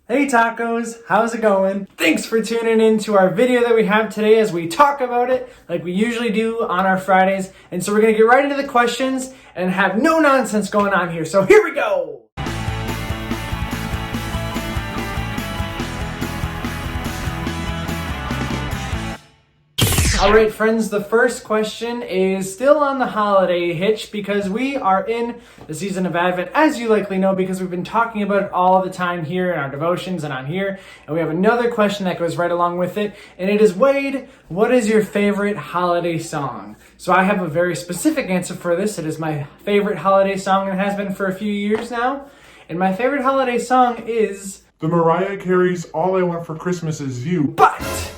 Hey tacos, how's it going? Thanks for tuning in to our video that we have today as we talk about it like we usually do on our Fridays. And so we're gonna get right into the questions and have no nonsense going on here. So here we go. All right, friends, the first question is still on the holiday hitch because we are in the season of Advent, as you likely know, because we've been talking about it all the time here in our devotions and on here. And we have another question that goes right along with it. And it is, Wade, what is your favorite holiday song? So I have a very specific answer for this. It is my favorite holiday song and has been for a few years now. And my favorite holiday song is the Mariah Carey's All I Want for Christmas Is You. But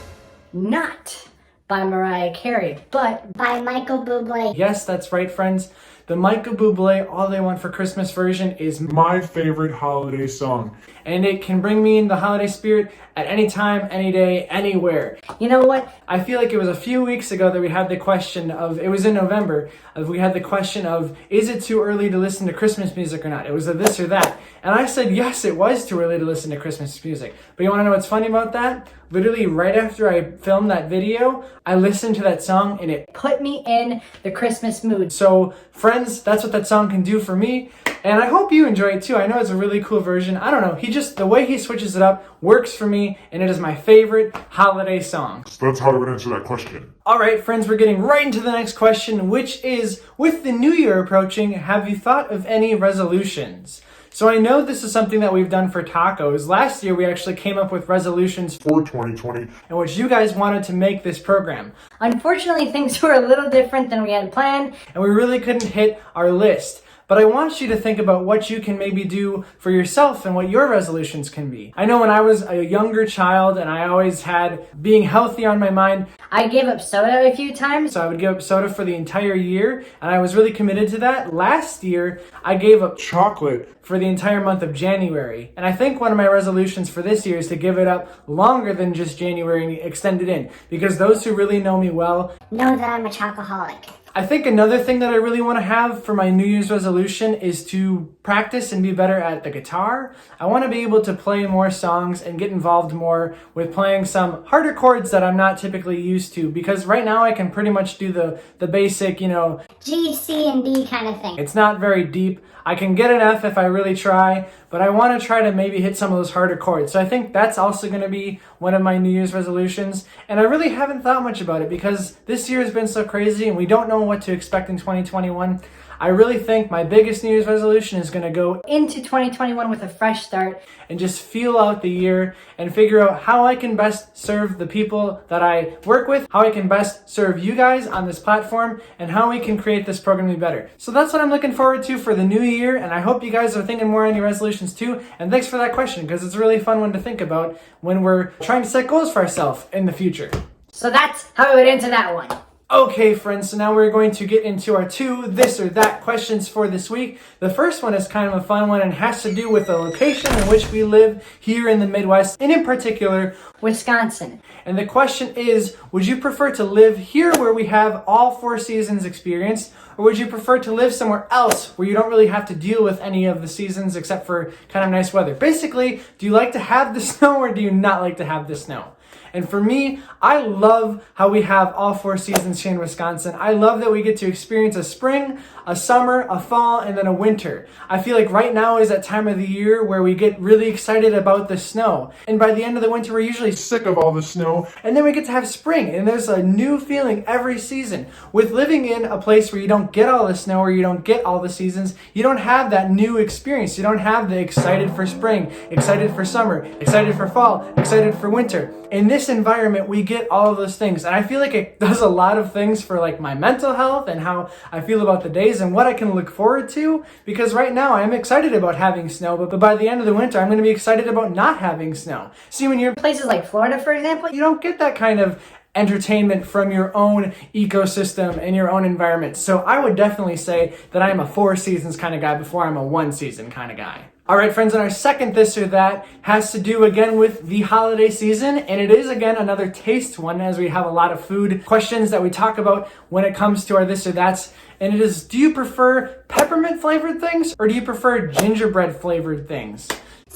not by Mariah Carey, but by Michael Bublé. Yes, that's right, friends. The Michael Bublé All I Want for Christmas version is my favorite holiday song. And it can bring me in the holiday spirit at any time, any day, anywhere. You know what? I feel like it was a few weeks ago that we had the question of, it was in November, we had the question of, is it too early to listen to Christmas music or not? It was a this or that. And I said, yes, it was too early to listen to Christmas music. But you want to know what's funny about that? Literally right after I filmed that video, I listened to that song and it Put me in the Christmas mood. So friends, that's what that song can do for me. And I hope you enjoy it too. I know it's a really cool version. I don't know. The way he switches it up works for me, and it is my favorite holiday song. So that's how I would answer that question. All right, friends, we're getting right into the next question, which is, with the new year approaching, have you thought of any resolutions? So I know this is something that we've done for tacos. Last year, we actually came up with resolutions for 2020, in which you guys wanted to make this program. Unfortunately, things were a little different than we had planned, and we really couldn't hit our list. But I want you to think about what you can maybe do for yourself and what your resolutions can be. I know when I was a younger child and I always had being healthy on my mind, I gave up soda a few times. So I would give up soda for the entire year, and I was really committed to that. Last year, I gave up chocolate for the entire month of January. And I think one of my resolutions for this year is to give it up longer than just January and extend it in. Because those who really know me well know that I'm a chocoholic. I think another thing that I really want to have for my New Year's resolution is to practice and be better at the guitar. I want to be able to play more songs and get involved more with playing some harder chords that I'm not typically used to, because right now I can pretty much do the basic, G, C, and D kind of thing. It's not very deep. I can get an F if I really try, but I want to try to maybe hit some of those harder chords. So I think that's also going to be one of my New Year's resolutions. And I really haven't thought much about it because this year has been so crazy and we don't know what to expect in 2021. I really think my biggest New Year's resolution is going to go into 2021 with a fresh start and just feel out the year and figure out how I can best serve the people that I work with, how I can best serve you guys on this platform, and how we can create this program to be better. So that's what I'm looking forward to for the new year, and I hope you guys are thinking more on your resolutions too. And thanks for that question, because it's a really fun one to think about when we're trying to set goals for ourselves in the future. So that's how I would answer that one. Okay, friends, so now we're going to get into our two this or that questions for this week. The first one is kind of a fun one and has to do with the location in which we live here in the Midwest, and in particular, Wisconsin. And the question is, would you prefer to live here where we have all 4 seasons experienced, or would you prefer to live somewhere else where you don't really have to deal with any of the seasons except for kind of nice weather? Basically, do you like to have the snow or do you not like to have the snow? And for me, I love how we have all 4 seasons here in Wisconsin. I love that we get to experience a spring, a summer, a fall, and then a winter. I feel like right now is that time of the year where we get really excited about the snow. And by the end of the winter, we're usually sick of all the snow. And then we get to have spring, and there's a new feeling every season. With living in a place where you don't get all the snow or you don't get all the seasons, you don't have that new experience. You don't have the excited for spring, excited for summer, excited for fall, excited for winter. In this environment, we get all of those things. And I feel like it does a lot of things for like my mental health and how I feel about the days and what I can look forward to. Because right now I'm excited about having snow, but by the end of the winter, I'm going to be excited about not having snow. See, when you're places like Florida, for example, you don't get that kind of entertainment from your own ecosystem and your own environment. So I would definitely say that I'm a 4 seasons kind of guy before I'm a 1 season kind of guy. All right, friends, and our second this or that has to do again with the holiday season, and it is again another taste one, as we have a lot of food questions that we talk about when it comes to our this or that's, and it is, do you prefer peppermint flavored things or do you prefer gingerbread flavored things?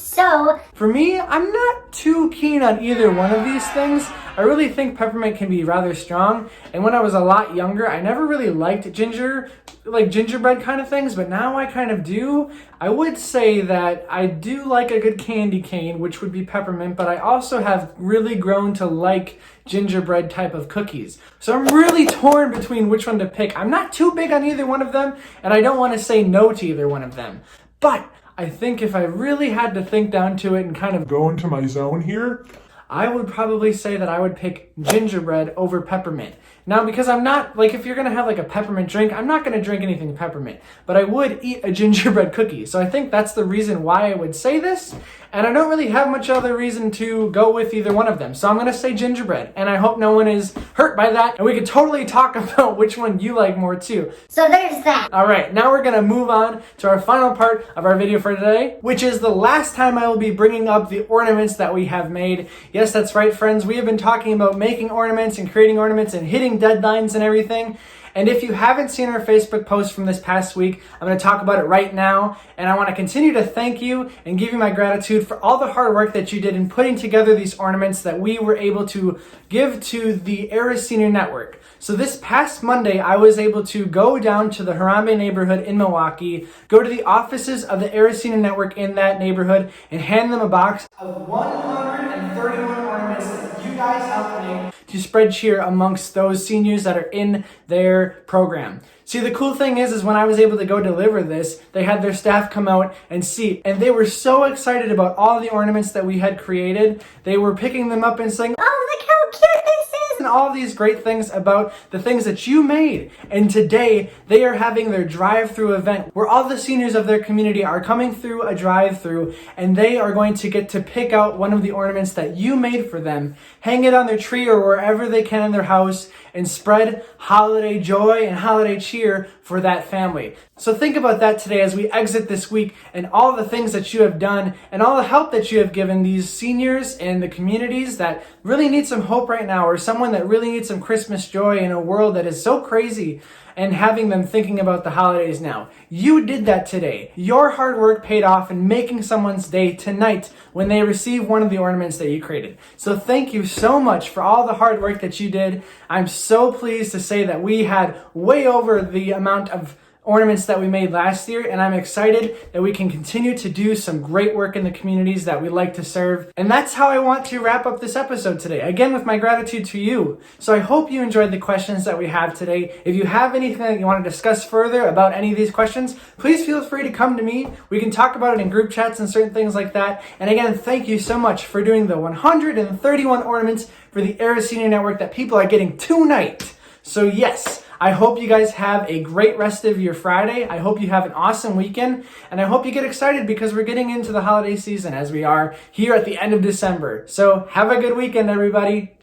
So, For me, I'm not too keen on either one of these things. I really think peppermint can be rather strong. And when I was a lot younger, I never really liked gingerbread kind of things, but now I kind of do. I would say that I do like a good candy cane, which would be peppermint, but I also have really grown to like gingerbread type of cookies. So I'm really torn between which one to pick. I'm not too big on either one of them, and I don't want to say no to either one of them. But I think if I really had to think down to it and kind of Go into my zone here. I would probably say that I would pick gingerbread over peppermint. Now, because I'm not, like, if you're going to have like a peppermint drink, I'm not going to drink anything peppermint, but I would eat a gingerbread cookie. So I think that's the reason why I would say this. And I don't really have much other reason to go with either one of them. So I'm going to say gingerbread. And I hope no one is hurt by that. And we could totally talk about which one you like more too. so there's that. All right, now we're gonna move on to our final part of our video for today, which is the last time I will be bringing up the ornaments that we have made. Yes, that's right, friends. We have been talking about making ornaments and creating ornaments and hitting deadlines and everything. And if you haven't seen our Facebook post from this past week, I'm going to talk about it right now. And I want to continue to thank you and give you my gratitude for all the hard work that you did in putting together these ornaments that we were able to give to the Era Senior Network. So this past Monday, I was able to go down to the Harambe neighborhood in Milwaukee, go to the offices of the Era Senior Network in that neighborhood, and hand them a box of 131 ornaments that you guys helped make to spread cheer amongst those seniors that are in their program. See, the cool thing is when I was able to go deliver this, they had their staff come out and see, and they were so excited about all the ornaments that we had created. They were picking them up and saying, Oh, look how cute this is. and all these great things about the things that you made. And today, they are having their drive-through event where all the seniors of their community are coming through a drive-through, and they are going to get to pick out one of the ornaments that you made for them, hang it on their tree or wherever they can in their house, and spread holiday joy and holiday cheer for that family. So think about that today as we exit this week and all the things that you have done and all the help that you have given these seniors and the communities that really need some hope right now, or someone that really needs some Christmas joy in a world that is so crazy, and having them thinking about the holidays now. You did that today. Your hard work paid off in making someone's day tonight when they receive one of the ornaments that you created. So thank you so much for all the hard work that you did. I'm so pleased to say that we had way over the amount of ornaments that we made last year, and I'm excited that we can continue to do some great work in the communities that we like to serve. And that's how I want to wrap up this episode today, again with my gratitude to you. So I hope you enjoyed the questions that we have today. If you have anything that you want to discuss further about any of these questions, please feel free to come to me. We can talk about it in group chats and certain things like that. And again, thank you so much for doing the 131 ornaments for the Era Senior Network that people are getting tonight. So yes, I hope you guys have a great rest of your Friday. I hope you have an awesome weekend. And I hope you get excited because we're getting into the holiday season as we are here at the end of December. So have a good weekend, everybody.